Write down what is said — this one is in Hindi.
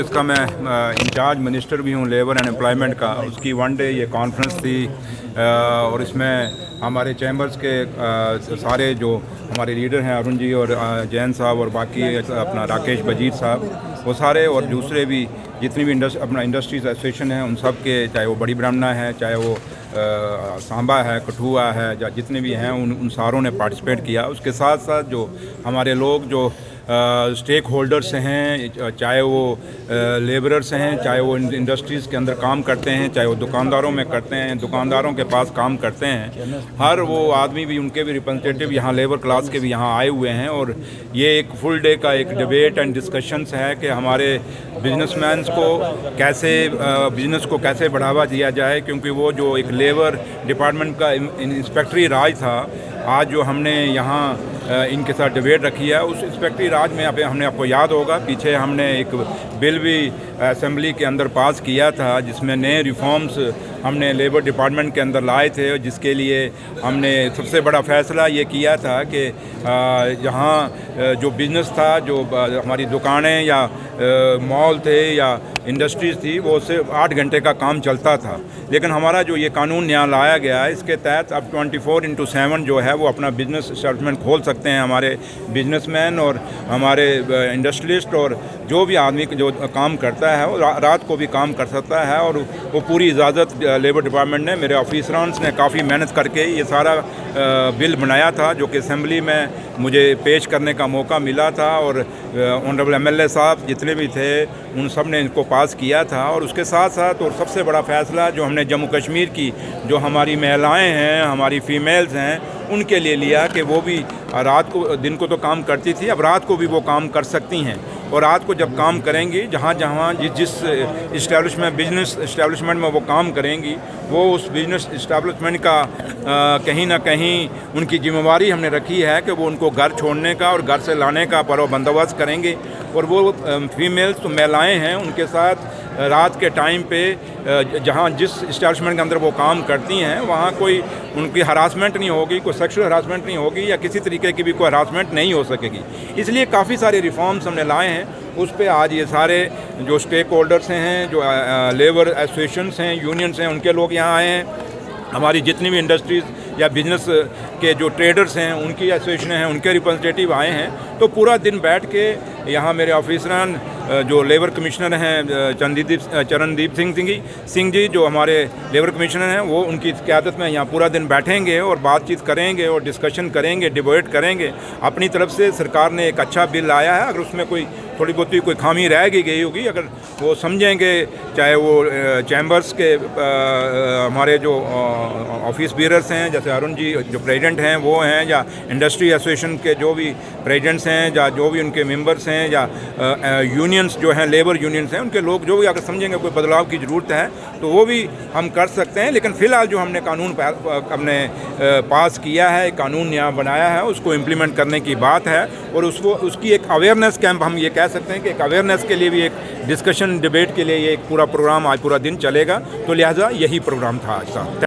जिसका मैं इंचार्ज मिनिस्टर भी हूँ लेबर एंड एम्प्लॉयमेंट का, उसकी वन डे ये कॉन्फ्रेंस थी और इसमें हमारे चैम्बर्स के सारे जो हमारे लीडर हैं अरुण जी और जैन साहब और बाकी अपना राकेश बजीर साहब, वो सारे और दूसरे भी जितनी भी अपना इंडस्ट्रीज एसोसिएशन है उन सब के, चाहे वो बड़ी ब्राह्मणा है, चाहे वो सांबा है, कठुआ है, या जितने भी हैं उन सारों ने पार्टिसिपेट किया। उसके साथ साथ जो हमारे लोग जो स्टेक होल्डर्स हैं, चाहे वो लेबरर्स हैं, चाहे वो इंडस्ट्रीज़ के अंदर काम करते हैं, चाहे वो दुकानदारों में करते हैं, दुकानदारों के पास काम करते हैं, हर वो आदमी भी, उनके भी रिप्रेजेंटेटिव यहाँ लेबर क्लास के भी यहाँ आए हुए हैं। और ये एक फुल डे का एक डिबेट एंड डिस्कशंस है कि हमारे बिजनेसमैन्स को कैसे बिज़नेस को कैसे बढ़ावा दिया जाए, क्योंकि वो जो एक लेबर डिपार्टमेंट का इंस्पेक्टरी राज था, आज जो हमने यहाँ इनके साथ डिबेट रखी है, उस इंस्पेक्टरी राज में हमने, आपको याद होगा, पीछे हमने एक बिल भी असेंबली के अंदर पास किया था जिसमें नए रिफॉर्म्स हमने लेबर डिपार्टमेंट के अंदर लाए थे, जिसके लिए हमने सबसे बड़ा फ़ैसला ये किया था कि यहाँ जो बिज़नेस था, जो हमारी दुकानें या मॉल थे या इंडस्ट्रीज़ थी, वो सिर्फ 8 घंटे का काम चलता था। लेकिन हमारा जो ये कानून नया लाया गया है, इसके तहत अब 24/7 जो है वो अपना बिज़नेस एस्टेब्लिशमेंट खोल सकते हैं हमारे बिजनेसमैन और हमारे इंडस्ट्रियलिस्ट, और जो भी आदमी जो काम करता है वो रात को भी काम कर सकता है। और वो पूरी इजाज़त लेबर डिपार्टमेंट ने, मेरे ऑफिसरान ने काफ़ी मेहनत करके ये सारा बिल बनाया था, जो कि असेंबली में मुझे पेश करने का मौका मिला था, और ऑनरेबल MLA साहब जितने भी थे उन सब ने इनको पास किया था। और उसके साथ साथ और सबसे बड़ा फ़ैसला जो हमने जम्मू कश्मीर की जो हमारी महिलाएं हैं, हमारी फ़ीमेल्स हैं, उनके लिए लिया कि वो भी रात को, दिन को तो काम करती थी, अब रात को भी वो काम कर सकती हैं। और रात को जब काम करेंगी, जहाँ जहाँ जिस इस्टेब्लिशमेंट, बिजनेस इस्टेब्लिशमेंट में वो काम करेंगी, वो उस बिजनेस इस्टेब्लिशमेंट का कहीं ना कहीं उनकी जिम्मेवारी हमने रखी है कि वो उनको घर छोड़ने का और घर से लाने का बंदोबस्त करेंगे। और वो फीमेल्स, तो महिलाएँ हैं, उनके साथ रात के टाइम पे जहाँ जिस इस्टेब्लिशमेंट के अंदर वो काम करती हैं, वहाँ कोई उनकी हरासमेंट नहीं होगी, कोई सेक्सुअल हरासमेंट नहीं होगी, या किसी तरीके की भी कोई हरासमेंट नहीं हो सकेगी। इसलिए काफ़ी सारे रिफॉर्म्स हमने लाए हैं। उस पे आज ये सारे जो स्टेक होल्डर्स हैं, जो लेबर एसोसिएशंस हैं, यूनियंस हैं, उनके लोग यहाँ आए हैं। हमारी जितनी भी इंडस्ट्रीज़ या बिजनेस के जो ट्रेडर्स हैं, उनकी एसोसिएशन हैं, उनके रिप्रेजेंटेटिव आए हैं। तो पूरा दिन बैठ के यहाँ मेरे ऑफिसरान जो लेबर कमिश्नर हैं चरणदीप सिंह जी जो हमारे लेबर कमिश्नर हैं, वो उनकी क़यादत में यहाँ पूरा दिन बैठेंगे और बातचीत करेंगे और डिस्कशन करेंगे, डिबेट करेंगे। अपनी तरफ से सरकार ने एक अच्छा बिल लाया है, अगर उसमें कोई थोड़ी बहुत कोई खामी रह गई होगी, अगर वो समझेंगे, चाहे वो चैम्बर्स के हमारे जो ऑफिस बीयरर्स हैं, जैसे अरुण जी जो प्रेसिडेंट हैं वो हैं, या इंडस्ट्री एसोसिएशन के जो भी प्रेसिडेंट्स हैं, या जो भी उनके मेंबर्स हैं, या यूनियंस जो हैं, लेबर यूनियंस हैं, उनके लोग जो भी अगर समझेंगे कोई बदलाव की ज़रूरत है तो वो भी हम कर सकते हैं। लेकिन फ़िलहाल जो हमने कानून हमने पास किया है, कानून यहाँ बनाया है, उसको इम्प्लीमेंट करने की बात है। और उसकी एक अवेयरनेस कैंप, हम ये कह सकते हैं कि एक अवेयरनेस के लिए भी, एक डिस्कशन डिबेट के लिए ये एक पूरा प्रोग्राम आज पूरा दिन चलेगा। तो लिहाजा यही प्रोग्राम था आज का।